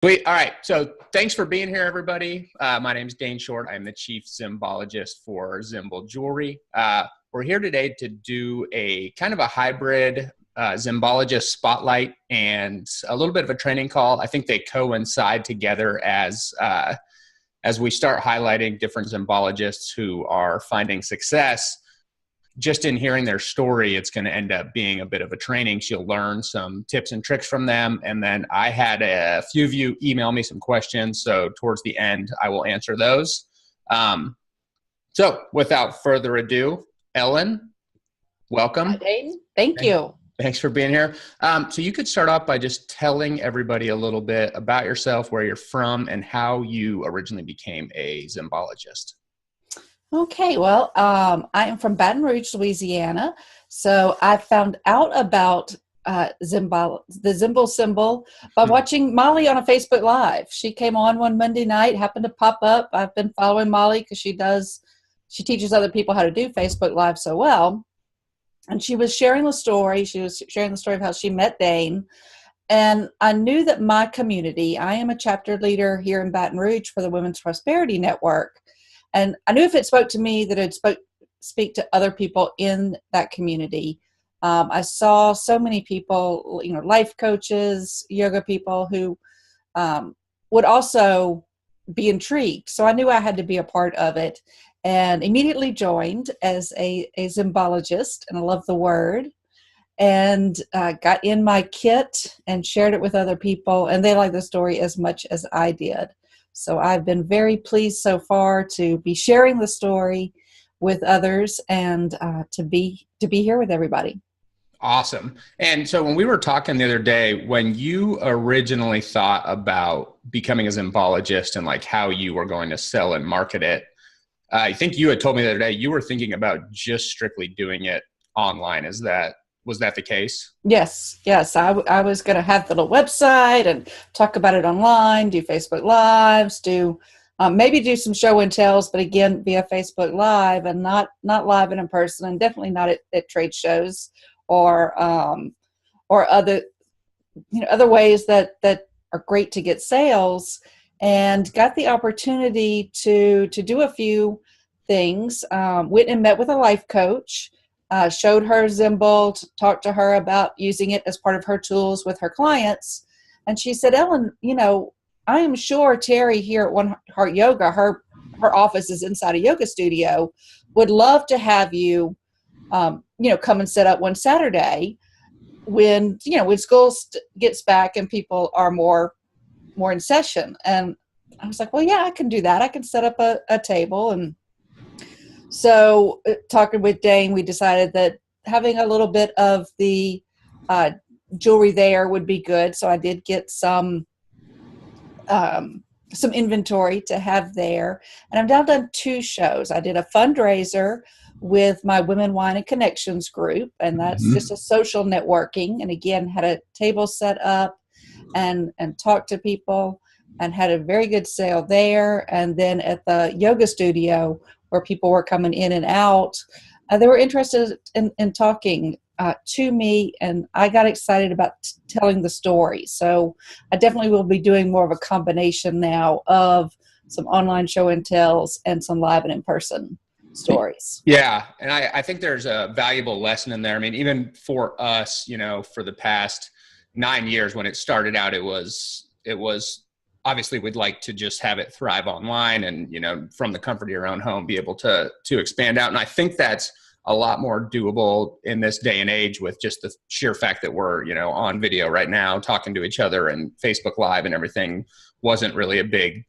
Sweet. All right. So thanks for being here, everybody. My name is Dane Short. I'm the Chief Zymbologist for Zymble Jewelry. We're here today to do a kind of a hybrid Zymbologist Spotlight and a little bit of a training call. I think they coincide together as we start highlighting different Zymbologist who are finding success. Just in hearing their story, it's going to end up being a bit of a training. She'll learn some tips and tricks from them. And then I had a few of you email me some questions. So towards the end, I will answer those. So without further ado, Ellen, welcome. Hi, Dayton. Thank you. Thanks for being here. So you could start off by just telling everybody a little bit about yourself, where you're from, and how you originally became a Zymbologist. Okay, well, I am from Baton Rouge, Louisiana. So I found out about the Zymble symbol by watching Molly on a Facebook Live. She came on one Monday night, happened to pop up. I've been following Molly because she teaches other people how to do Facebook Live so well. And she was sharing the story. She was sharing the story of how she met Dane. And I knew that my community, I am a chapter leader here in Baton Rouge for the Women's Prosperity Network. And I knew if it spoke to me that it would speak to other people in that community. I saw so many people, life coaches, yoga people who would also be intrigued. So I knew I had to be a part of it and immediately joined as a Zymbologist, and I love the word, and got in my kit and shared it with other people, and they liked the story as much as I did. So I've been very pleased so far to be sharing the story with others and to be here with everybody. Awesome. And so when we were talking the other day, when you originally thought about becoming a Zymbologist and like how you were going to sell and market it, I think you had told me the other day you were thinking about just strictly doing it online. Was that the case? Yes. I was going to have the little website and talk about it online, do Facebook Lives, maybe do some show and tells, but again, via Facebook Live and not live and in person, and definitely not at trade shows or other ways that are great to get sales. And got the opportunity to do a few things. Went and met with a life coach. Showed her Zymble, talked to her about using it as part of her tools with her clients. And she said, Ellen, I am sure Terry here at One Heart Yoga, her office is inside a yoga studio, would love to have you, come and set up one Saturday when school gets back and people are more in session. And I was like, well, yeah, I can do that. I can set up a table. And so talking with Dane, we decided that having a little bit of the jewelry there would be good. So I did get some inventory to have there. And I've now done 2 shows. I did a fundraiser with my Women, Wine, and Connections group. And that's just a social networking. And again, had a table set up and talked to people and had a very good sale there. And then at the yoga studio, where people were coming in and out, they were interested in talking to me, and I got excited about telling the story. So I definitely will be doing more of a combination now of some online show and tells and some live and in-person stories. Yeah, and I think there's a valuable lesson in there. I mean, even for us, for the past 9 years when it started out, it was obviously we'd like to just have it thrive online and, from the comfort of your own home, be able to expand out. And I think that's a lot more doable in this day and age with just the sheer fact that we're, on video right now talking to each other, and Facebook Live and everything wasn't really a big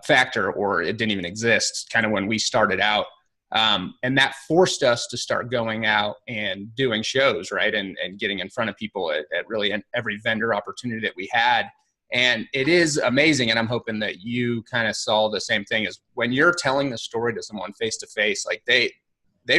factor, or it didn't even exist kind of when we started out. And that forced us to start going out and doing shows, right? And getting in front of people at really every vendor opportunity that we had. And it is amazing. And I'm hoping that you kind of saw the same thing, as when you're telling the story to someone face to face, like they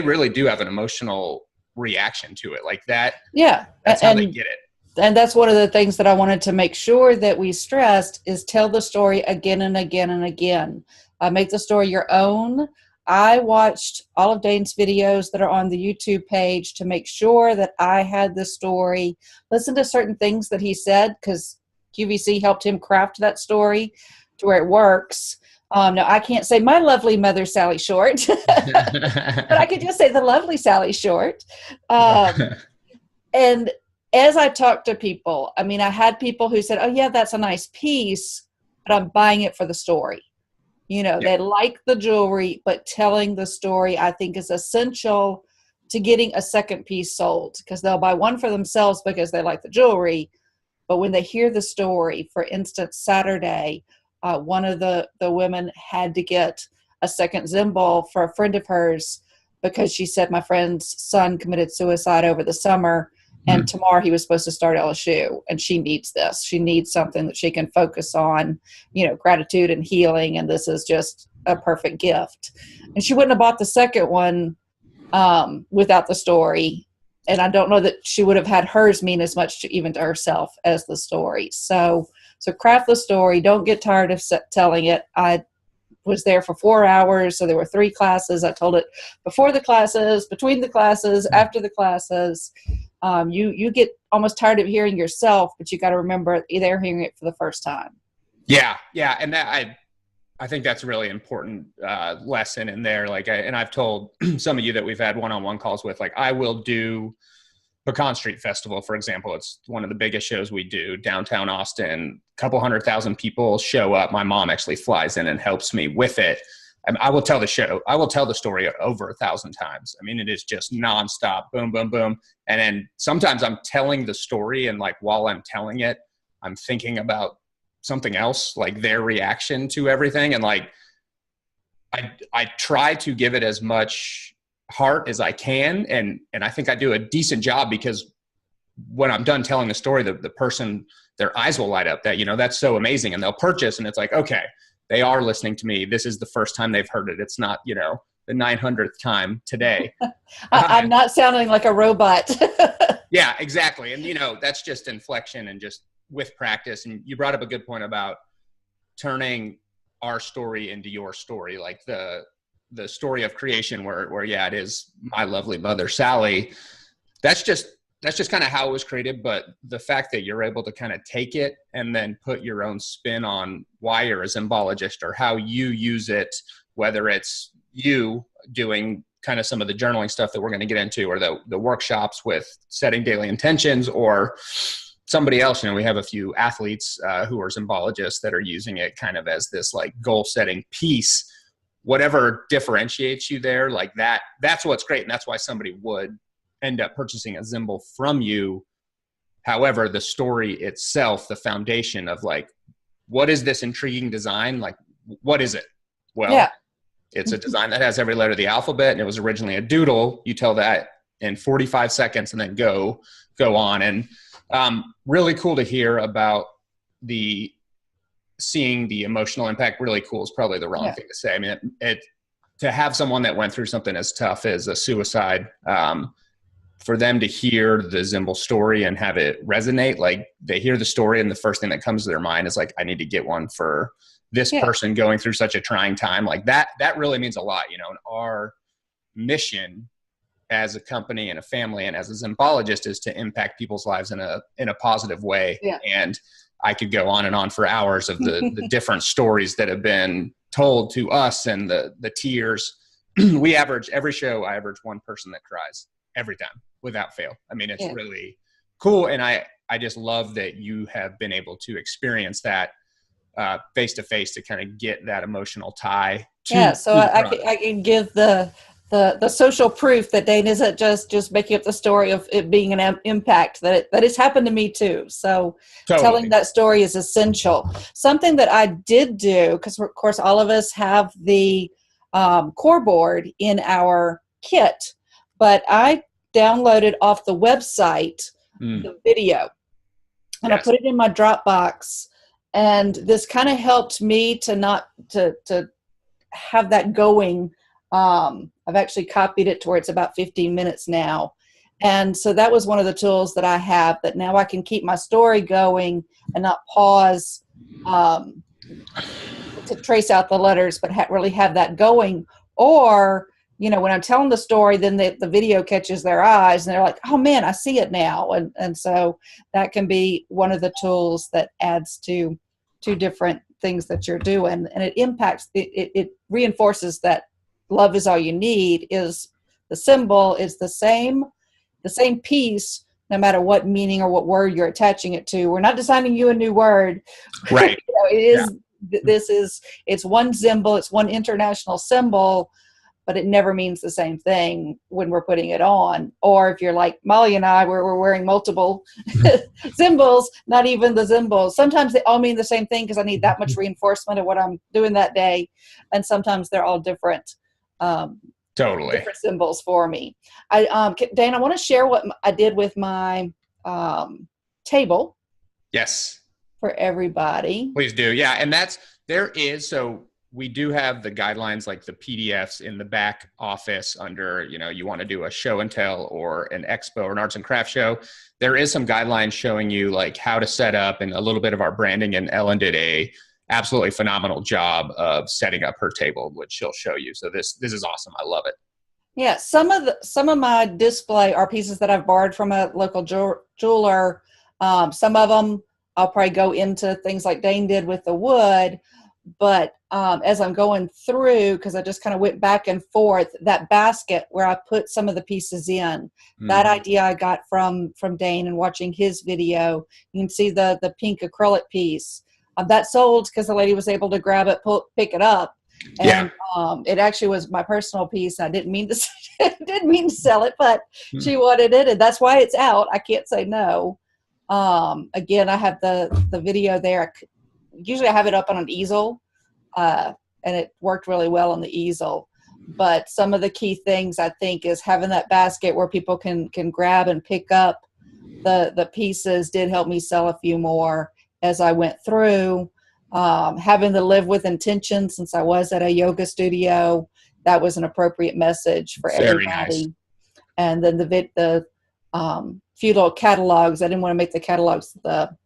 really do have an emotional reaction to it like that. Yeah. That's how they get it. And that's one of the things that I wanted to make sure that we stressed is tell the story again and again and again. Make the story your own. I watched all of Dane's videos that are on the YouTube page to make sure that I had the story, listen to certain things that he said, because QVC helped him craft that story to where it works. Now, I can't say my lovely mother, Sally Short, but I could just say the lovely Sally Short. And as I talked to people, I mean, I had people who said, oh, yeah, that's a nice piece, but I'm buying it for the story. You know, they like the jewelry, but telling the story, I think, is essential to getting a second piece sold, because they'll buy one for themselves because they like the jewelry. But when they hear the story, for instance, Saturday, one of the women had to get a second Zymbol for a friend of hers because she said, my friend's son committed suicide over the summer, and tomorrow he was supposed to start LSU, and she needs this. She needs something that she can focus on, you know, gratitude and healing, and this is just a perfect gift. And she wouldn't have bought the second one without the story. And I don't know that she would have had hers mean as much even to herself as the story. So craft the story. Don't get tired of telling it. I was there for 4 hours. So there were 3 classes. I told it before the classes, between the classes, after the classes. You get almost tired of hearing yourself, but you got to remember they're hearing it for the first time. Yeah. And that, I think that's a really important lesson in there. Like, and I've told some of you that we've had one-on-one calls with, like, I will do Pecan Street Festival, for example. It's one of the biggest shows we do, downtown Austin. A couple 100,000 people show up. My mom actually flies in and helps me with it. I will tell the story over 1,000 times. I mean, it is just nonstop, boom, boom, boom. And then sometimes I'm telling the story, and like while I'm telling it, I'm thinking about something else, like their reaction to everything. And like, I try to give it as much heart as I can. And I think I do a decent job, because when I'm done telling the story, the person, their eyes will light up that, you know, that's so amazing. And they'll purchase, and it's like, okay, they are listening to me. This is the first time they've heard it. It's not, you know, the 900th time today. I'm not sounding like a robot. Yeah, exactly. And, you know, that's just inflection and just with practice. And you brought up a good point about turning our story into your story, like the story of creation where yeah, it is my lovely mother, Sally. That's just kind of how it was created. But the fact that you're able to kind of take it and then put your own spin on why you're a Zymbologist or how you use it, whether it's you doing kind of some of the journaling stuff that we're going to get into, or the workshops with setting daily intentions, or somebody else, you know, we have a few athletes who are Zymbologists that are using it kind of as this like goal setting piece. Whatever differentiates you there, like that's what's great. And that's why somebody would end up purchasing a Zymbol from you. However, the story itself, the foundation of like, what is this intriguing design? Like, what is it? Well, yeah. It's a design that has every letter of the alphabet, and it was originally a doodle. You tell that in 45 seconds and then go on. And really cool to hear about seeing the emotional impact. Really cool is probably the wrong thing to say. I mean, to have someone that went through something as tough as a suicide, for them to hear the Zymbol story and have it resonate, like they hear the story and the first thing that comes to their mind is like, I need to get one for this person going through such a trying time. Like that really means a lot, you know. And our mission as a company and a family and as a Zymbologist is to impact people's lives in a positive way. Yeah. And I could go on and on for hours of the different stories that have been told to us and the tears. We average every show. I average one person that cries every time without fail. I mean, it's really cool. And I just love that you have been able to experience that face to face to kind of get that emotional tie. So I can give the social proof that Dane isn't just making up the story of it being an impact, that has happened to me too. So telling that story is essential. Something that I did do, because of course all of us have the core board in our kit, but I downloaded off the website the video, and I put it in my Dropbox. And this kind of helped me to have that going. I've actually copied it to where it's about 15 minutes now. And so that was one of the tools that I have, that now I can keep my story going and not pause to trace out the letters, but really have that going. Or when I'm telling the story, then the video catches their eyes and they're like, oh man, I see it now. And so that can be one of the tools that adds to different things that you're doing. And it impacts, it reinforces that love is all you need. Is the symbol is the same piece, no matter what meaning or what word you're attaching it to. We're not designing you a new word. Right. It is, it's one symbol, it's one international symbol, but it never means the same thing when we're putting it on. Or if you're like Molly and I, where we're wearing multiple symbols, not even the symbols. Sometimes they all mean the same thing because I need that much reinforcement of what I'm doing that day. And sometimes they're all different. Totally. Different symbols for me. Dan, I want to share what I did with my table. Yes. For everybody. Please do. Yeah. And so we do have the guidelines, like the PDFs in the back office under, you want to do a show and tell or an expo or an arts and craft show. There is some guidelines showing you like how to set up and a little bit of our branding. And Ellen did a absolutely phenomenal job of setting up her table, which she'll show you. So this is awesome. I love it. Yeah. Some of my display are pieces that I've borrowed from a local jeweler. Some of them I'll probably go into things like Dane did with the wood. But as I'm going through, because I just kind of went back and forth, that basket where I put some of the pieces in, that idea I got from Dane and watching his video. You can see the pink acrylic piece. That sold because the lady was able to grab it, pick it up. And it actually was my personal piece. I didn't mean to sell it, but she wanted it, and that's why it's out. I can't say no. Again, I have the video there. Usually I have it up on an easel, and it worked really well on the easel. But some of the key things I think is having that basket where people can grab and pick up the pieces did help me sell a few more as I went through. Having the live with intention, since I was at a yoga studio, that was an appropriate message for everybody. Nice. And then the few little catalogs. I didn't want to make the catalogs the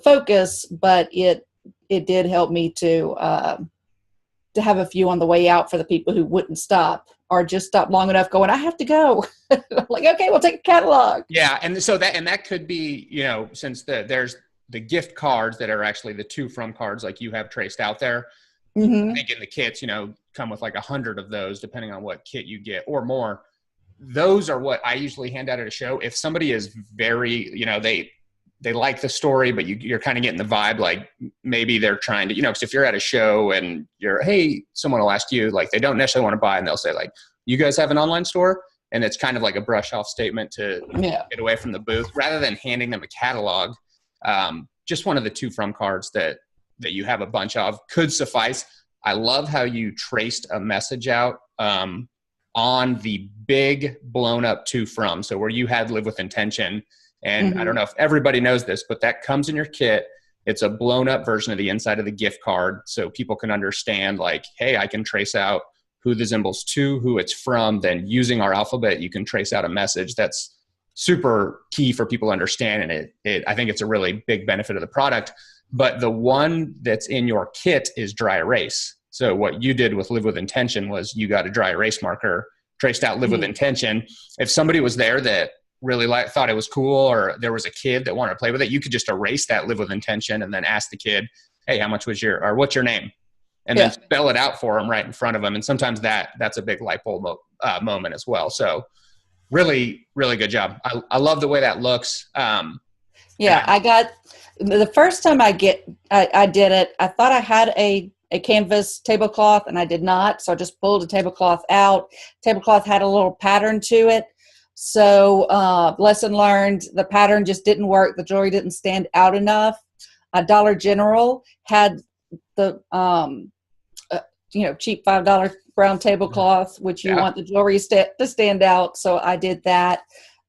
focus, but it did help me to have a few on the way out for the people who wouldn't stop or just stop long enough going, I have to go. Like, okay, we'll take a catalog. Yeah. And so that could be, since there's the gift cards that are actually the to from cards like you have traced out there. Mm-hmm. I think in the kits, come with like 100 of those, depending on what kit you get or more. Those are what I usually hand out at a show. If somebody is very, they like the story, but you're kind of getting the vibe, like maybe they're trying to, because if you're at a show and someone will ask you, like, they don't necessarily want to buy, and they'll say like, you guys have an online store? And it's kind of like a brush off statement to get away from the booth rather than handing them a catalog. Just one of the to from cards that you have a bunch of could suffice. I love how you traced a message out, on the big blown up to from. So where you had live with intention. And I don't know if everybody knows this, but that comes in your kit. It's a blown up version of the inside of the gift card. So people can understand like, hey, I can trace out who the symbol's to, who it's from. Then using our alphabet, you can trace out a message. That's super key for people to understand. And I think it's a really big benefit of the product. But the one that's in your kit is dry erase. So what you did with live with intention was you got a dry erase marker, traced out live with intention. If somebody was there that really thought it was cool, or there was a kid that wanted to play with it, you could just erase that live with intention and then ask the kid, hey, what's your name? And then spell it out for them right in front of them. And sometimes that's a big light bulb moment as well. So really, really good job. I love the way that looks. I got the first time I did it, I thought I had a canvas tablecloth, and I did not. So I just pulled a tablecloth out. Tablecloth had a little pattern to it. So lesson learned, the pattern just didn't work. The jewelry didn't stand out enough. Dollar General had the cheap $5 brown tablecloth, which you want the jewelry to stand out. So I did that.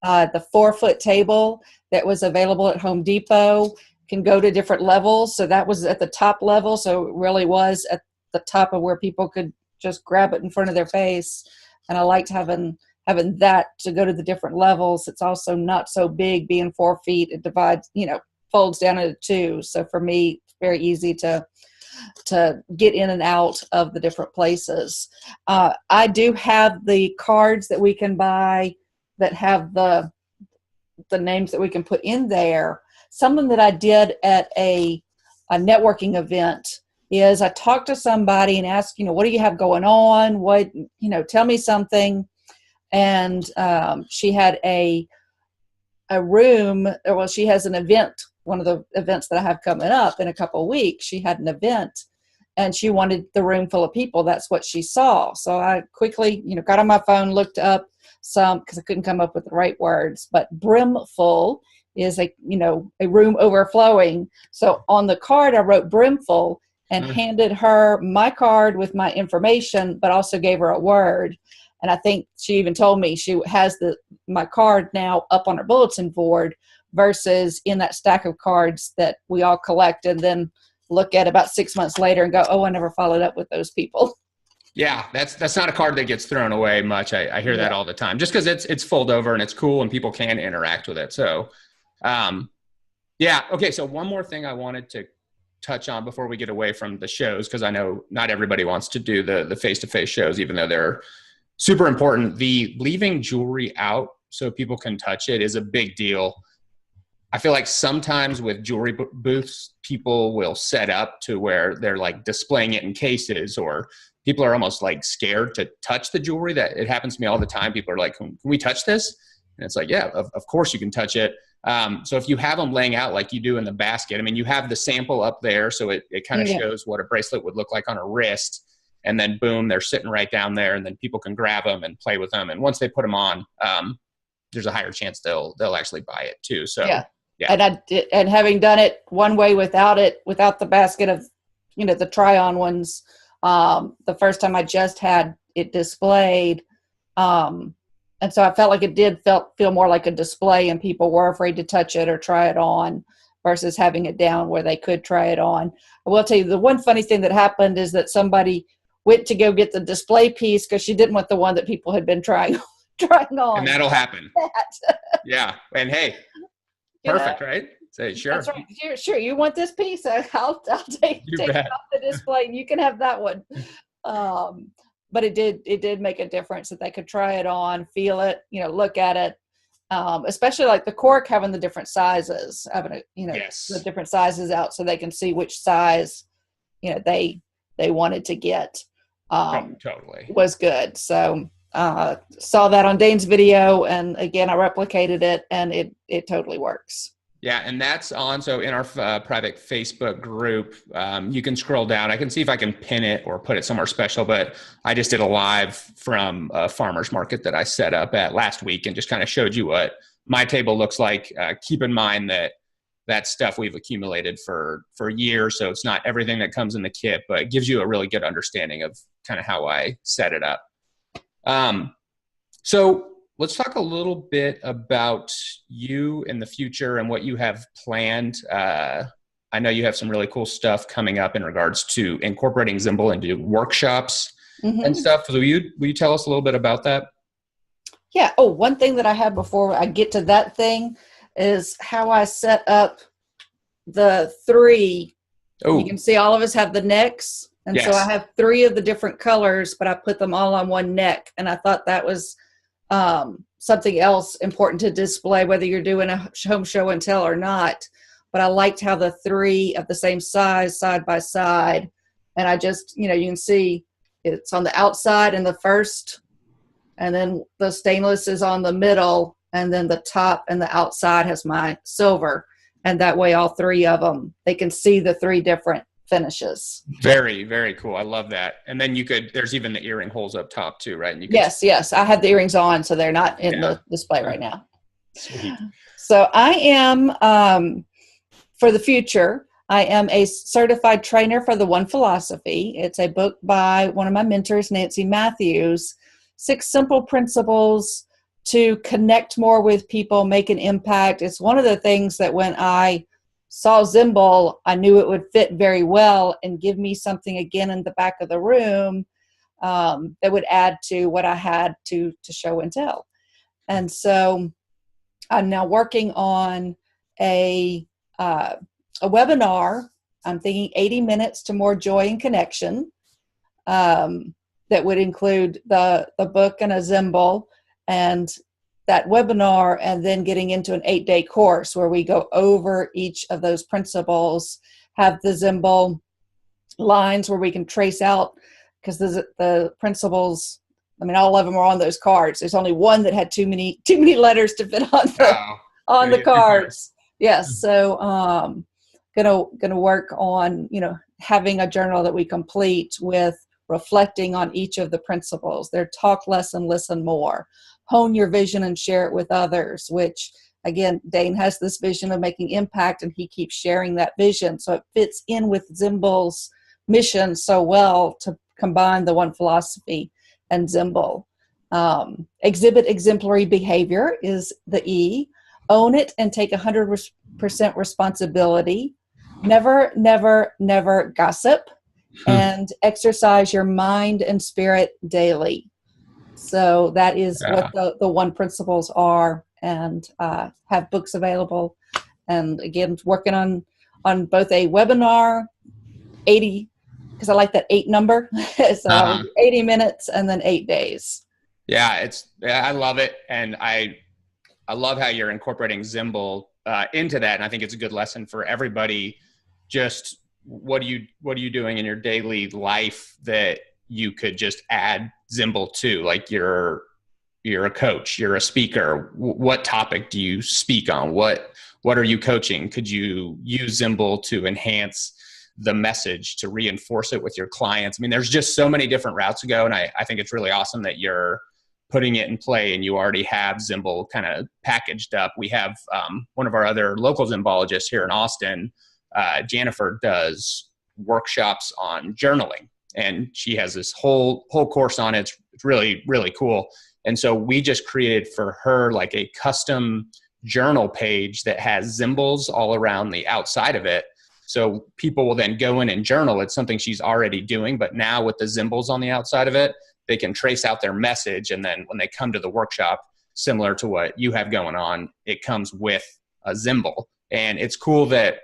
The 4-foot table that was available at Home Depot can go to different levels. So that was at the top level. So it really was at the top of where people could just grab it in front of their face. And I liked having that to go to the different levels. It's also not so big, being 4 feet. It divides, folds down into 2. So for me, it's very easy to to get in and out of the different places. I do have the cards that we can buy that have the names that we can put in there. Something that I did at a networking event is I talked to somebody and asked, what do you have going on? What, tell me something. And she had a room, well, she has an event, one of the events that I have coming up in a couple of weeks. She had an event and she wanted the room full of people. That's what she saw. So I quickly, got on my phone, looked up some, because I couldn't come up with the right words, but brimful is a room overflowing. So on the card, I wrote brimful and handed her my card with my information, but also gave her a word. And I think she even told me she has my card now up on her bulletin board versus in that stack of cards that we all collect and then look at about 6 months later and go, oh, I never followed up with those people. Yeah, that's not a card that gets thrown away much. I hear that all the time, just because it's fold over and it's cool and people can interact with it. So, okay. So one more thing I wanted to touch on before we get away from the shows, because I know not everybody wants to do the face-to-face shows, even though they're super important. The leaving jewelry out so people can touch it is a big deal. I feel like sometimes with jewelry booths, people will set up to where they're like displaying it in cases, or people are almost like scared to touch the jewelry. That it happens to me all the time. People are like, can we touch this? And it's like, yeah, of course you can touch it. So if you have them laying out like you do in the basket, I mean, you have the sample up there. So it kind of shows what a bracelet would look like on a wrist. And then boom, they're sitting right down there, and then people can grab them and play with them. And once they put them on, there's a higher chance they'll actually buy it too. So yeah. And having done it one way without the basket of, the try-on ones, the first time I just had it displayed. And so I felt like it did feel more like a display, and people were afraid to touch it or try it on versus having it down where they could try it on. I will tell you, the one funny thing that happened is that somebody went to go get the display piece because she didn't want the one that people had been trying on. And that'll happen. Yeah. And hey, perfect, right? Say, sure. That's right. Sure. You want this piece? I'll take it off the display and you can have that one. But it did make a difference that they could try it on, feel it, look at it. Especially like the cork having the different sizes, having the different sizes out so they can see which size, they wanted to get. Totally was good. So saw that on Dane's video, and again I replicated it, and it totally works. Yeah, and that's on. So in our private Facebook group, you can scroll down. I can see if I can pin it or put it somewhere special, but I just did a live from a farmer's market that I set up at last week and just kind of showed you what my table looks like. Keep in mind that stuff we've accumulated for years, so it's not everything that comes in the kit, but it gives you a really good understanding of kind of how I set it up. So let's talk a little bit about you in the future and what you have planned. I know you have some really cool stuff coming up in regards to incorporating Zymble into workshops and stuff. So will you tell us a little bit about that? Yeah. Oh, one thing that I had before I get to that thing is how I set up the 3. Oh. You can see all of us have the necks. And so I have 3 of the different colors, but I put them all on one neck. And I thought that was something else important to display, whether you're doing a home show and tell or not. But I liked how the 3 of the same size side by side. And I just, you can see it's on the outside in the first, and then the stainless is on the middle, and then the top and the outside has my silver. And that way all 3 of them, they can see the 3 different finishes. Very, very cool. I love that. And then there's even the earring holes up top too, right? And you can yes. I have the earrings on, so they're not in the display right now. Sweet. So I am, for the future, I am a certified trainer for the One Philosophy. It's a book by one of my mentors, Nancy Matthews, 6 simple principles to connect more with people, make an impact. It's one of the things that when I saw Zymble, I knew it would fit very well and give me something again in the back of the room that would add to what I had to show and tell. And so I'm now working on a webinar I'm thinking 80 minutes to more joy and connection. That would include the book and a Zymble and that webinar, and then getting into an 8-day course where we go over each of those principles, have the Zymble lines where we can trace out, because the principles, I mean, all of them are on those cards. There's only one that had too many letters to fit on the cards. Yes. So gonna work on, having a journal that we complete with reflecting on each of the principles. They're talk less and listen more. Hone your vision and share it with others, which again, Dane has this vision of making impact, and he keeps sharing that vision. So it fits in with Zymble's mission so well to combine the one philosophy and Zymble. Exhibit exemplary behavior is the E. Own it and take 100% responsibility. Never, never, never gossip. And exercise your mind and spirit daily. So that is what the one principles are, and have books available. And again, working on both a webinar, 80, because I like that 8 number. So 80 minutes and then 8 days. Yeah, I love it. And I love how you're incorporating Zymble into that. And I think it's a good lesson for everybody. Just what are you doing in your daily life that you could just add Zymble to? Like you're a coach, you're a speaker. What topic do you speak on? What are you coaching? Could you use Zymble to enhance the message, to reinforce it with your clients? I mean, there's just so many different routes to go. And I think it's really awesome that you're putting it in play and you already have Zymble kind of packaged up. We have one of our other local Zymbologist here in Austin, Jennifer, does workshops on journaling, and she has this whole course on it. It's really, really cool. And so we just created for her like a custom journal page that has Zymbles all around the outside of it. So people will then go in and journal. It's something she's already doing, but now with the Zymbles on the outside of it, they can trace out their message. And then when they come to the workshop, similar to what you have going on, it comes with a Zymble. And it's cool that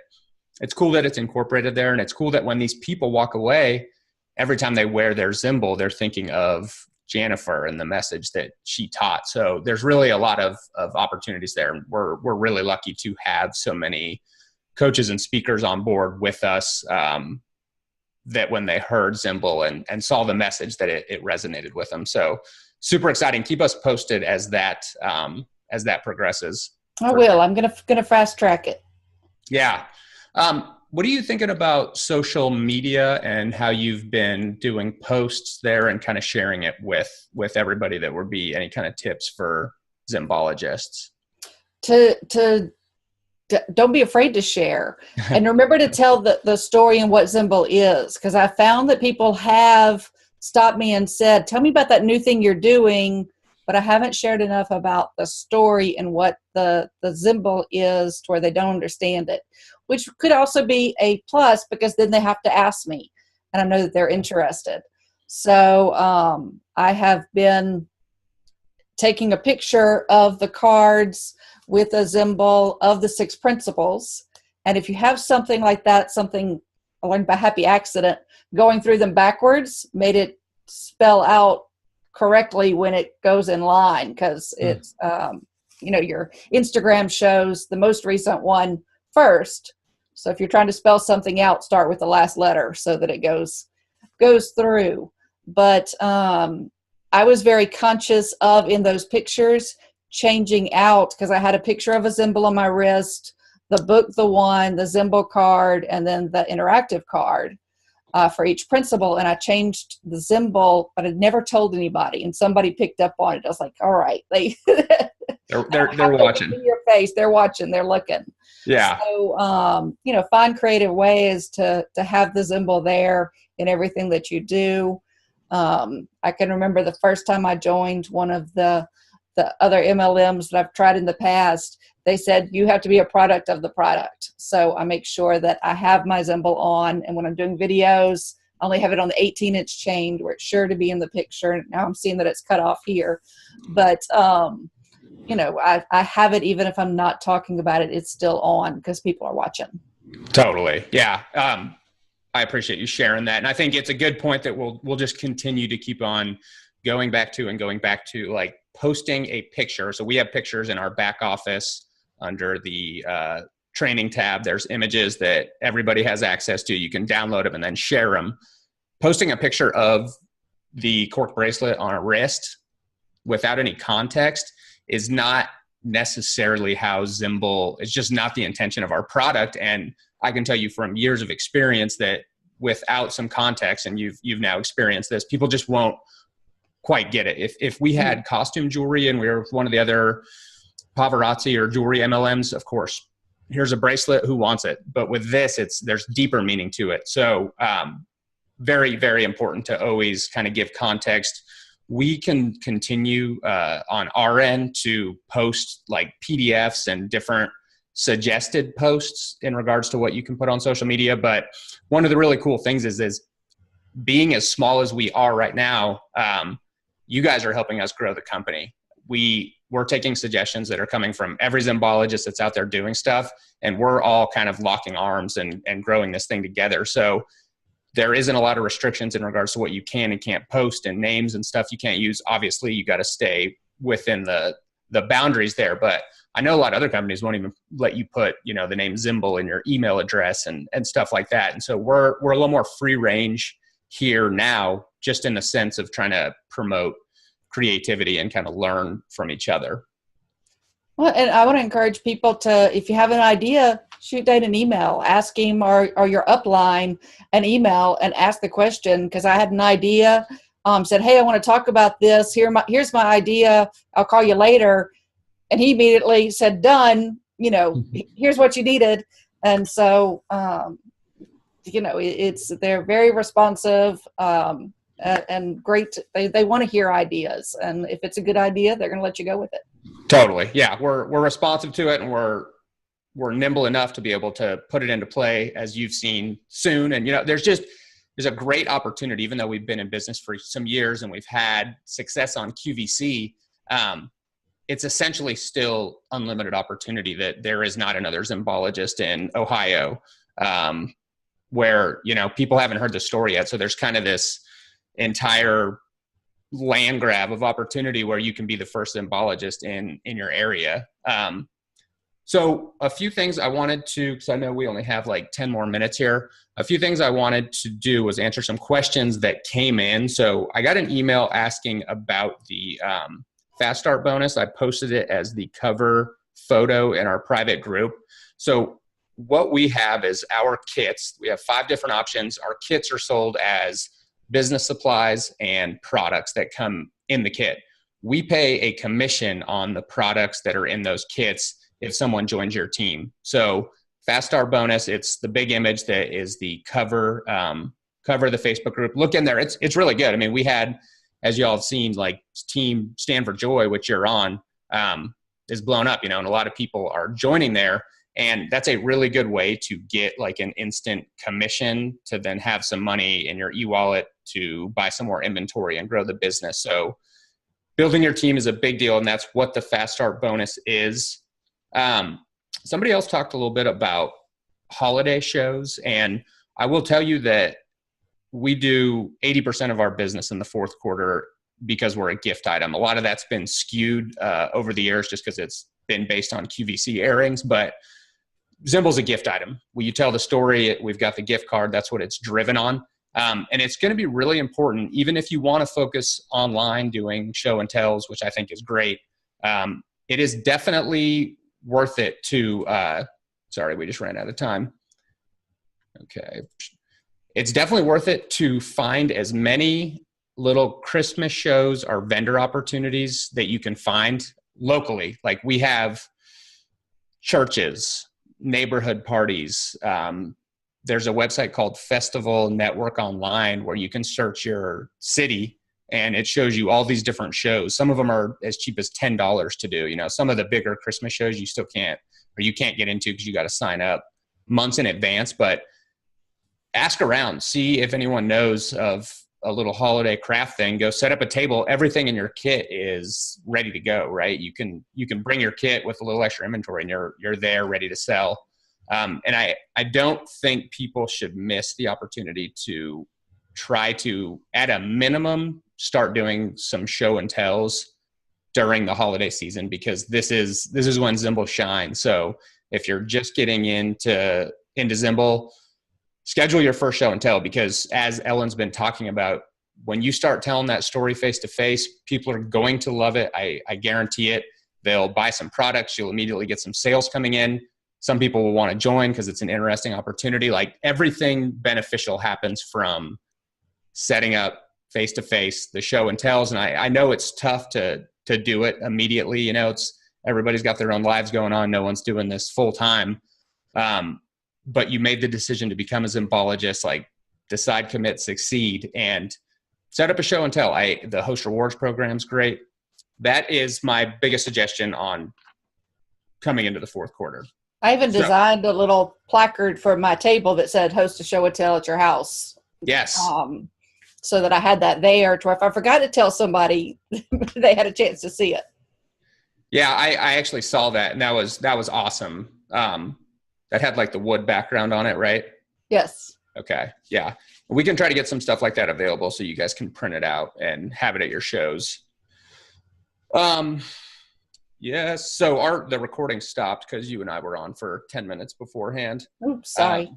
it's incorporated there. And it's cool that when these people walk away, every time they wear their Zymble, they're thinking of Jennifer and the message that she taught. So there's really a lot of opportunities there. We're really lucky to have so many coaches and speakers on board with us, that when they heard Zymble and saw the message, that it resonated with them. So super exciting. Keep us posted as that progresses. I will. I'm gonna fast track it. Yeah. What are you thinking about social media and how you've been doing posts there and kind of sharing it with everybody? That would be any kind of tips for Zymbolologists? Don't be afraid to share, and remember to tell the story and what Zymble is, because I found that people have stopped me and said, tell me about that new thing you're doing, but I haven't shared enough about the story and what the Zymble is to where they don't understand it, which could also be a plus, because then they have to ask me and I know that they're interested. So I have been taking a picture of the cards with a Zymble of the 6 principles. And if you have something like that, something I learned by happy accident, going through them backwards made it spell out correctly when it goes in line, because it's, your Instagram shows the most recent one first. So if you're trying to spell something out, start with the last letter so that it goes through. But I was very conscious of, in those pictures, changing out, because I had a picture of a Zymble on my wrist, the book, the Zymble card, and then the interactive card for each principle. And I changed the Zymble, but I'd never told anybody. And somebody picked up on it. I was like, all right, they're watching. In your face, they're watching, they're looking. Yeah. So find creative ways to have the Zymble there in everything that you do. I can remember the first time I joined one of the other MLMs that I've tried in the past, they said, you have to be a product of the product. So I make sure that I have my Zymble on, and when I'm doing videos, I only have it on the 18-inch chain where it's sure to be in the picture. Now I'm seeing that it's cut off here. But, I have it even if I'm not talking about it, it's still on because people are watching. Totally. Yeah. I appreciate you sharing that. And I think it's a good point that we'll just continue to keep on going back to, like posting a picture. So we have pictures in our back office under the training tab. There's images that everybody has access to. You can download them and then share them. Posting a picture of the cork bracelet on a wrist without any context is not necessarily how Zymble, it's just not the intention of our product. And I can tell you from years of experience that without some context, and you've now experienced this, people just won't quite get it. If we had costume jewelry and we were one of the other paparazzi or jewelry MLMs, of course, here's a bracelet, who wants it? But with this, there's deeper meaning to it. So very, very important to always kind of give context. We can continue on our end to post like PDFs and different suggested posts in regards to what you can put on social media. But one of the really cool things is being as small as we are right now, you guys are helping us grow the company. We're taking suggestions that are coming from every Zymbologist that's out there doing stuff, and we're all kind of locking arms and growing this thing together. So there isn't a lot of restrictions in regards to what you can and can't post, and names and stuff you can't use. Obviously, you got to stay within the boundaries there. But I know a lot of other companies won't even let you put, the name Zymble in your email address and stuff like that. And so we're a little more free range here now, just in the sense of trying to promote creativity and kind of learn from each other. Well, and I want to encourage people to, if you have an idea, shoot Dane an email, ask him or your upline an email and ask the question. Because I had an idea, said, hey, I want to talk about this. Here's my idea. I'll call you later. And he immediately said, done, here's what you needed. And so, they're very responsive and great. They want to hear ideas. And if it's a good idea, they're going to let you go with it. Totally. Yeah. We're responsive to it, and we're nimble enough to be able to put it into play, as you've seen soon. And, there's a great opportunity, even though we've been in business for some years and we've had success on QVC. It's essentially still unlimited opportunity that there is not another Zymbologist in Ohio, where, people haven't heard the story yet. So there's kind of this entire land grab of opportunity where you can be the first Zymbologist in your area. So a few things I wanted to, because I know we only have like 10 more minutes here. A few things I wanted to do was answer some questions that came in. So I got an email asking about the Fast Start bonus. I posted it as the cover photo in our private group. So what we have is our kits. We have 5 different options. Our kits are sold as business supplies and products that come in the kit. We pay a commission on the products that are in those kits if someone joins your team. So Fast Start bonus, it's the big image that is the cover of the Facebook group. Look in there. It's really good. I mean, we had, as y'all have seen, like Team Stand for Joy, which you're on, is blown up, and a lot of people are joining there. And that's a really good way to get like an instant commission to then have some money in your e-wallet to buy some more inventory and grow the business. So building your team is a big deal, and that's what the Fast Start bonus is. Somebody else talked a little bit about holiday shows, and I will tell you that we do 80% of our business in the fourth quarter because we're a gift item. A lot of that's been skewed over the years just because it's been based on QVC airings, but Zymble's a gift item. When you tell the story, we've got the gift card. That's what it's driven on. And it's going to be really important, even if you want to focus online doing show and tells, which I think is great. It is definitely worth it to, sorry, we just ran out of time. Okay. It's definitely worth it to find as many little Christmas shows or vendor opportunities that you can find locally. Like we have churches, neighborhood parties. There's a website called Festival Network Online where you can search your city and it shows you all these different shows. Some of them are as cheap as $10 to do. Some of the bigger Christmas shows you still can't, or you can't get into because you got to sign up months in advance. But ask around, see if anyone knows of a little holiday craft thing. Go set up a table. Everything in your kit is ready to go, right? You can bring your kit with a little extra inventory and you're there ready to sell. And I don't think people should miss the opportunity to try to, at a minimum, start doing some show and tells during the holiday season, because this is when Zymble shines. So if you're just getting into Zymble, schedule your first show and tell, because as Ellen's been talking about, when you start telling that story face to face, people are going to love it. I guarantee it. They'll buy some products. You'll immediately get some sales coming in. Some people will want to join because it's an interesting opportunity. Like, everything beneficial happens from setting up face to face the show and tells. And I know it's tough to do it immediately. You know, everybody's got their own lives going on. No one's doing this full time. But you made the decision to become a Zymbologist, like decide, commit, succeed, and set up a show and tell. The host rewards program is great. That is my biggest suggestion on coming into the fourth quarter. I even designed a little placard for my table that said "Host a show and tell at your house." Yes. So that I had that there, to where if I forgot to tell somebody, they had a chance to see it. Yeah, I actually saw that, and that was awesome. That had like the wood background on it, right? Yes. Okay. Yeah. We can try to get some stuff like that available so you guys can print it out and have it at your shows. Yes. So the recording stopped because you and I were on for 10 minutes beforehand. Oops, sorry.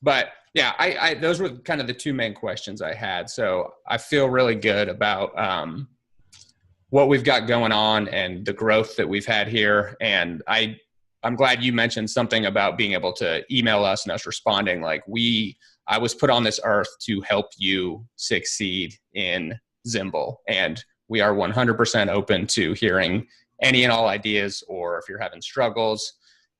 But yeah, I those were kind of the two main questions I had. So I feel really good about what we've got going on and the growth that we've had here. And I'm glad you mentioned something about being able to email us and us responding. Like, I was put on this earth to help you succeed in Zymble, and we are 100% open to hearing any and all ideas, or if you're having struggles.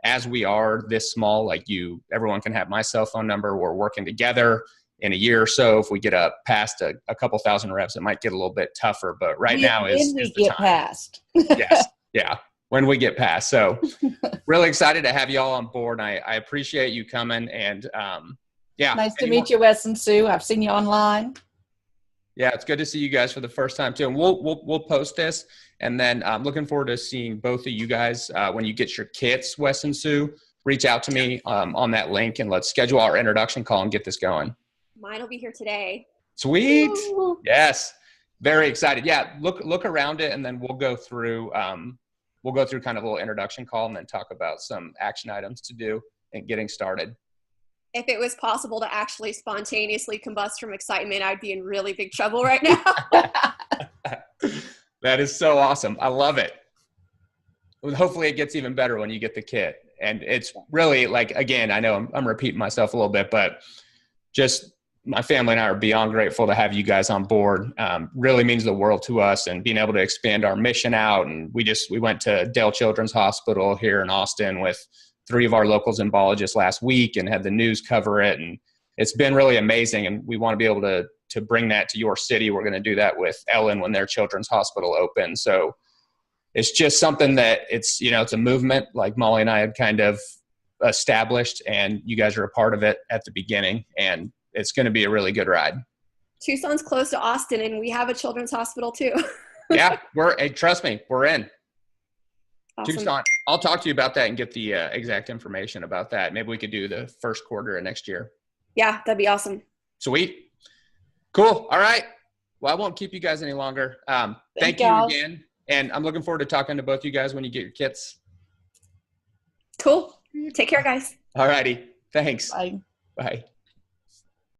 As we are this small, like everyone can have my cell phone number. We're working together. In a year or so, if we get up past a couple thousand reps, it might get a little bit tougher, but now is the time. Past. Yes. Yeah. When we get past. So really excited to have you all on board. And I appreciate you coming, and yeah. Nice to meet you, Wes and Sue. I've seen you online. Yeah, it's good to see you guys for the first time too. And we'll post this, and then I'm looking forward to seeing both of you guys when you get your kits, Wes and Sue. Reach out to me on that link, and let's schedule our introduction call and get this going. Mine will be here today. Sweet. Ooh. Yes. Very excited. Yeah. Look around it, and then we'll go through kind of a little introduction call, and then talk about some action items to do and getting started. If it was possible to actually spontaneously combust from excitement, I'd be in really big trouble right now. That is so awesome. I love it. Hopefully it gets even better when you get the kit. And it's really, like, again, I know I'm repeating myself a little bit, but just my family and I are beyond grateful to have you guys on board. Really means the world to us, and being able to expand our mission out. And we went to Dale Children's Hospital here in Austin with 3 of our local Zymbologist last week, and had the news cover it. And it's been really amazing. And we want to be able to bring that to your city. We're going to do that with Ellen when their children's hospital opens. So it's just something that it's a movement like Molly and I had kind of established, and you guys are a part of it at the beginning, and it's going to be a really good ride. Tucson's close to Austin, and we have a children's hospital too. Yeah, trust me, we're in. Awesome. Tucson. I'll talk to you about that and get the exact information about that. Maybe we could do the first quarter of next year. Yeah, that'd be awesome. Sweet. Cool. All right. Well, I won't keep you guys any longer. Thank you again. And I'm looking forward to talking to both you guys when you get your kits. Cool. Take care, guys. All righty. Thanks. Bye. Bye.